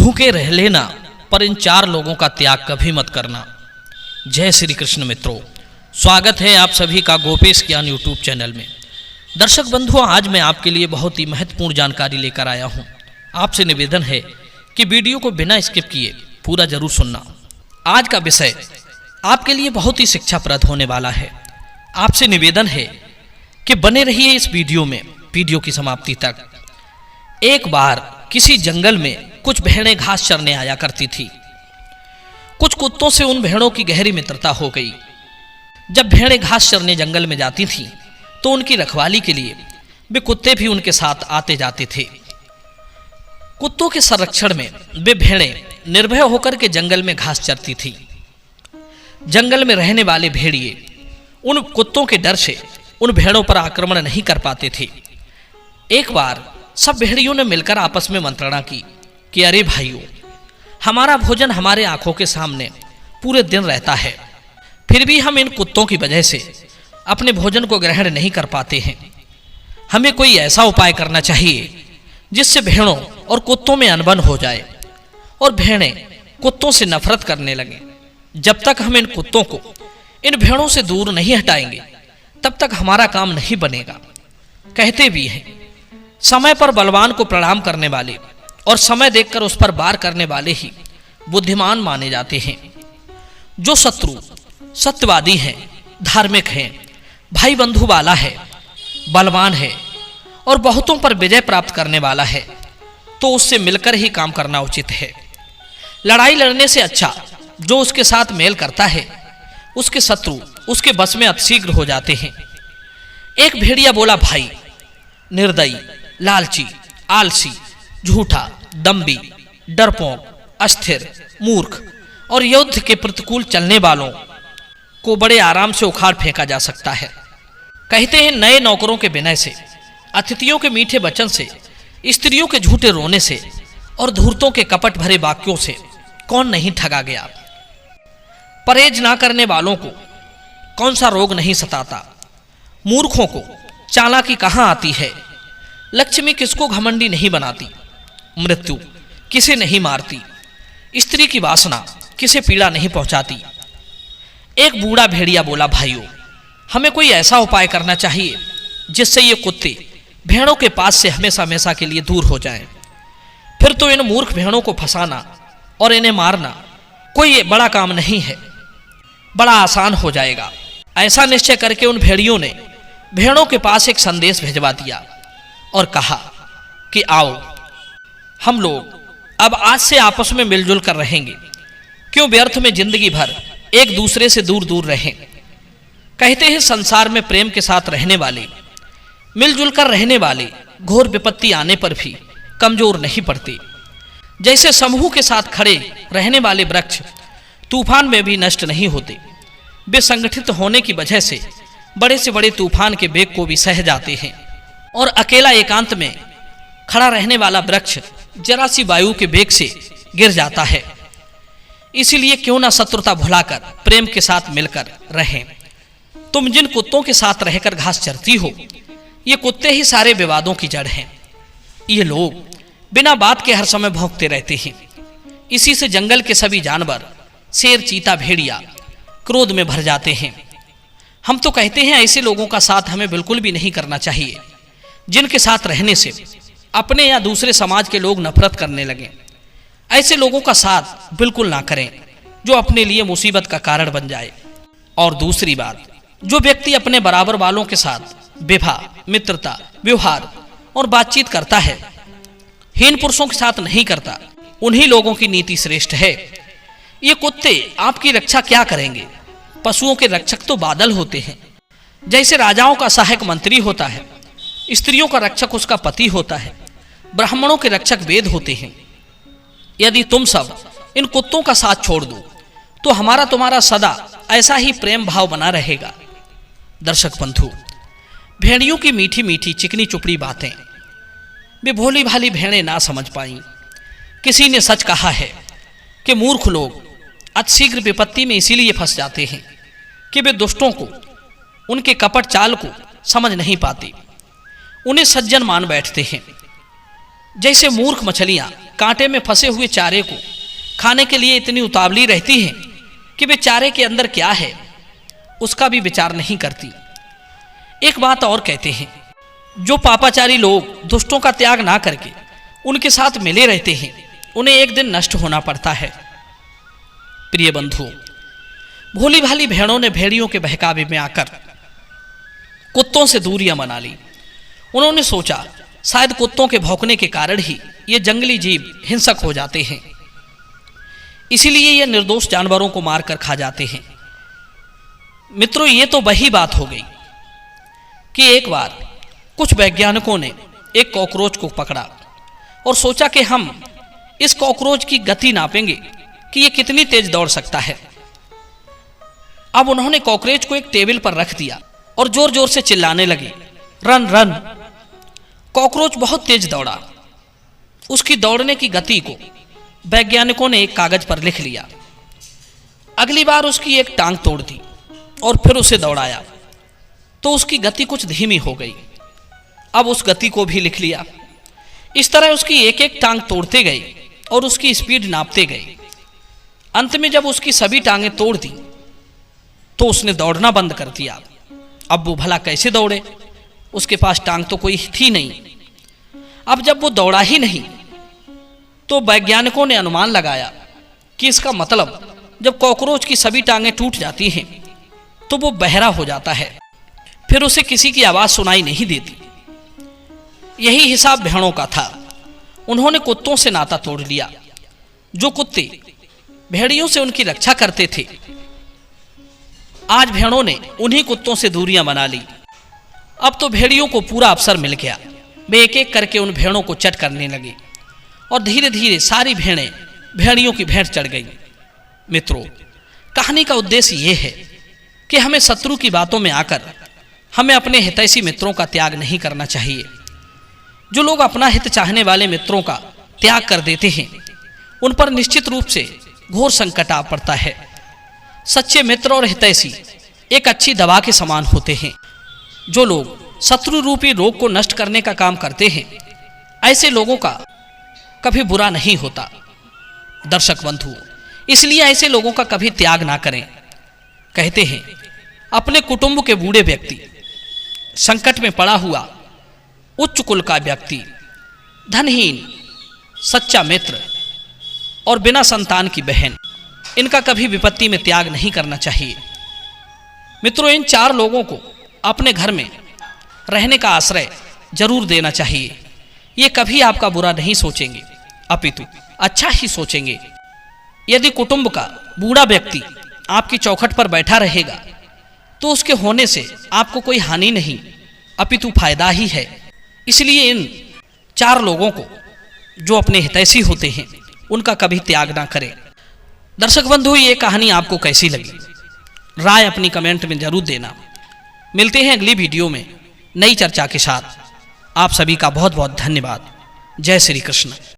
भूखे रह लेना, पर इन 4 लोगों का त्याग कभी मत करना। जय श्री कृष्ण मित्रों, स्वागत है आप सभी का गोपेश ज्ञान यूट्यूब चैनल में। दर्शक बंधुओं, आज मैं आपके लिए बहुत ही महत्वपूर्ण जानकारी लेकर आया हूं। आपसे निवेदन है कि वीडियो को बिना स्किप किए पूरा जरूर सुनना। आज का विषय आपके लिए बहुत ही शिक्षाप्रद होने वाला है। आपसे निवेदन है कि बने रहिए इस वीडियो में, वीडियो की समाप्ति तक। एक बार किसी जंगल में कुछ भेड़ें घास चरने आया करती थी। कुछ कुत्तों से उन भेड़ों की गहरी मित्रता हो गई। जब भेड़ें घास चरने जंगल में जाती थीं, तो उनकी रखवाली के लिए वे कुत्ते भी उनके साथ आते जाते थे। कुत्तों के संरक्षण में वे भेड़ें निर्भय होकर के जंगल में घास चरती थीं। जंगल में रहने वाले भेड़िए उन कुत्तों के डर से उन भेड़ों पर आक्रमण नहीं कर पाते थे। एक बार सब भेड़ियों ने मिलकर आपस में मंत्रणा की कि अरे भाइयों, हमारा भोजन हमारे आंखों के सामने पूरे दिन रहता है, फिर भी हम इन कुत्तों की वजह से अपने भोजन को ग्रहण नहीं कर पाते हैं। हमें कोई ऐसा उपाय करना चाहिए जिससे भेड़ों और कुत्तों में अनबन हो जाए और भेड़ें कुत्तों से नफरत करने लगें। जब तक हम इन कुत्तों को इन भेड़ों से दूर नहीं हटाएंगे, तब तक हमारा काम नहीं बनेगा। कहते भी हैं, समय पर बलवान को प्रणाम करने वाले और समय देखकर उस पर वार करने वाले ही बुद्धिमान माने जाते हैं। जो शत्रु सत्यवादी है, धार्मिक है, भाई बंधु वाला है, बलवान है और बहुतों पर विजय प्राप्त करने वाला है, तो उससे मिलकर ही काम करना उचित है। लड़ाई लड़ने से अच्छा जो उसके साथ मेल करता है, उसके शत्रु उसके बस में अतिशीघ्र हो जाते हैं। एक भेड़िया बोला, भाई, निर्दयी, लालची, आलसी, झूठा, दम्भी, डरपोक, अस्थिर, मूर्ख और युद्ध के प्रतिकूल चलने वालों को बड़े आराम से उखाड़ फेंका जा सकता है। कहते हैं, नए नौकरों के विनय से, अतिथियों के मीठे वचन से, स्त्रियों के झूठे रोने से और धूर्तों के कपट भरे वाक्यों से कौन नहीं ठगा गया। परहेज ना करने वालों को कौन सा रोग नहीं सताता। मूर्खों को चालाकी कहाँ आती है। लक्ष्मी किसको घमंडी नहीं बनाती। मृत्यु किसे नहीं मारती। स्त्री की वासना किसे पीड़ा नहीं पहुंचाती। एक बूढ़ा भेड़िया बोला, भाइयों, हमें कोई ऐसा उपाय करना चाहिए जिससे ये कुत्ते भेड़ों के पास से हमेशा हमेशा के लिए दूर हो जाएं। फिर तो इन मूर्ख भेड़ों को फंसाना और इन्हें मारना कोई बड़ा काम नहीं है, बड़ा आसान हो जाएगा। ऐसा निश्चय करके उन भेड़ियों ने भेड़ों के पास एक संदेश भिजवा दिया और कहा कि आओ, हम लोग अब आज से आपस में मिलजुल कर रहेंगे। क्यों व्यर्थ में जिंदगी भर एक दूसरे से दूर दूर रहें। कहते हैं, संसार में प्रेम के साथ रहने वाले, मिलजुल कर रहने वाले घोर विपत्ति आने पर भी कमजोर नहीं पड़ते। जैसे समूह के साथ खड़े रहने वाले वृक्ष तूफान में भी नष्ट नहीं होते, वे संगठित होने की वजह से बड़े से बड़े तूफान के वेग को भी सह जाते हैं। और अकेला एकांत में खड़ा रहने वाला वृक्ष जरा सी वायु के वेग से गिर जाता है। इसीलिए क्यों ना शत्रुता भुलाकर प्रेम के साथ मिलकर रहें। तुम जिन कुत्तों के साथ रहकर घास चरती हो, ये कुत्ते ही सारे विवादों की जड़ हैं। ये लोग बिना बात के हर समय भौंकते रहते हैं। इसी से जंगल के सभी जानवर, शेर, चीता, भेड़िया क्रोध में भर जाते हैं। हम तो कहते हैं, ऐसे लोगों का साथ हमें बिल्कुल भी नहीं करना चाहिए जिनके साथ रहने से अपने या दूसरे समाज के लोग नफरत करने लगें। ऐसे लोगों का साथ बिल्कुल ना करें जो अपने लिए मुसीबत का कारण बन जाए। और दूसरी बात, जो व्यक्ति अपने बराबर वालों के साथ विवाह, मित्रता, व्यवहार और बातचीत करता है, हीन पुरुषों के साथ नहीं करता, उन्हीं लोगों की नीति श्रेष्ठ है। ये कुत्ते आपकी रक्षा क्या करेंगे। पशुओं के रक्षक तो बादल होते हैं। जैसे राजाओं का सहायक मंत्री होता है, स्त्रियों का रक्षक उसका पति होता है, ब्राह्मणों के रक्षक वेद होते हैं। यदि तुम सब इन कुत्तों का साथ छोड़ दो, तो हमारा तुम्हारा सदा ऐसा ही प्रेम भाव बना रहेगा। दर्शक बंधु, भेड़ियों की मीठी मीठी चिकनी चुपड़ी बातें वे भोली भाली भेड़ें ना समझ पाई। किसी ने सच कहा है कि मूर्ख लोग अतिशीघ्र विपत्ति में इसीलिए फंस जाते हैं कि वे दुष्टों को, उनके कपट चाल को समझ नहीं पाते, उन्हें सज्जन मान बैठते हैं। जैसे मूर्ख मछलियां कांटे में फंसे हुए चारे को खाने के लिए इतनी उतावली रहती हैं कि वे चारे के अंदर क्या है उसका भी विचार नहीं करती। एक बात और कहते हैं, जो पापाचारी लोग दुष्टों का त्याग ना करके उनके साथ मिले रहते हैं उन्हें एक दिन नष्ट होना पड़ता है। प्रिय बंधुओं, भोली भाली भेड़ों ने भेड़ियों के बहकावे में आकर कुत्तों से दूरियां बना ली। उन्होंने सोचा शायद कुत्तों के भौंकने के कारण ही ये जंगली जीव हिंसक हो जाते हैं, इसीलिए ये निर्दोष जानवरों को मारकर खा जाते हैं। मित्रों, ये तो वही बात हो गई कि एक बार कुछ वैज्ञानिकों ने एक कॉकरोच को पकड़ा और सोचा कि हम इस कॉकरोच की गति नापेंगे कि ये कितनी तेज दौड़ सकता है। अब उन्होंने कॉकरोच को एक टेबल पर रख दिया और जोर जोर से चिल्लाने लगे, रन रन। कॉकरोच बहुत तेज दौड़ा। उसकी दौड़ने की गति को वैज्ञानिकों ने एक कागज पर लिख लिया। अगली बार उसकी एक टांग तोड़ दी और फिर उसे दौड़ाया तो उसकी गति कुछ धीमी हो गई। अब उस गति को भी लिख लिया। इस तरह उसकी एक एक टांग तोड़ते गए और उसकी स्पीड नापते गए। अंत में जब उसकी सभी टांगें तोड़ दी तो उसने दौड़ना बंद कर दिया। अब वो भला कैसे दौड़े, उसके पास टांग तो कोई थी नहीं। अब जब वो दौड़ा ही नहीं तो वैज्ञानिकों ने अनुमान लगाया कि इसका मतलब जब कॉकरोच की सभी टांगें टूट जाती हैं तो वो बहरा हो जाता है, फिर उसे किसी की आवाज सुनाई नहीं देती। यही हिसाब भेड़ों का था। उन्होंने कुत्तों से नाता तोड़ लिया। जो कुत्ते भेड़ियों से उनकी रक्षा करते थे, आज भेड़ों ने उन्हीं कुत्तों से दूरियां बना ली। अब तो भेड़ियों को पूरा अवसर मिल गया। वे एक एक करके उन भेड़ों को चट करने लगे और धीरे धीरे सारी भेड़ें भेड़ियों की भेंट चढ़ गईं। मित्रों, कहानी का उद्देश्य यह है कि हमें शत्रु की बातों में आकर हमें अपने हितैषी मित्रों का त्याग नहीं करना चाहिए। जो लोग अपना हित चाहने वाले मित्रों का त्याग कर देते हैं उन पर निश्चित रूप से घोर संकट आ पड़ता है। सच्चे मित्र और हितैषी एक अच्छी दवा के समान होते हैं। जो लोग शत्रु रूपी रोग को नष्ट करने का काम करते हैं, ऐसे लोगों का कभी बुरा नहीं होता। दर्शक बंधु, इसलिए ऐसे लोगों का कभी त्याग ना करें। कहते हैं, अपने कुटुंब के बूढ़े व्यक्ति, संकट में पड़ा हुआ उच्च कुल का व्यक्ति, धनहीन, सच्चा मित्र और बिना संतान की बहन, इनका कभी विपत्ति में त्याग नहीं करना चाहिए। मित्रों, इन 4 लोगों को अपने घर में रहने का आश्रय जरूर देना चाहिए। ये कभी आपका बुरा नहीं सोचेंगे, अपितु अच्छा ही सोचेंगे। यदि कुटुंब का बूढ़ा व्यक्ति आपकी चौखट पर बैठा रहेगा तो उसके होने से आपको कोई हानि नहीं अपितु फायदा ही है। इसलिए इन 4 लोगों को जो अपने हितैषी होते हैं उनका कभी त्याग ना करें। दर्शक बंधु, ये कहानी आपको कैसी लगी, राय अपनी कमेंट में जरूर देना। मिलते हैं अगली वीडियो में नई चर्चा के साथ। आप सभी का बहुत बहुत धन्यवाद। जय श्री कृष्ण।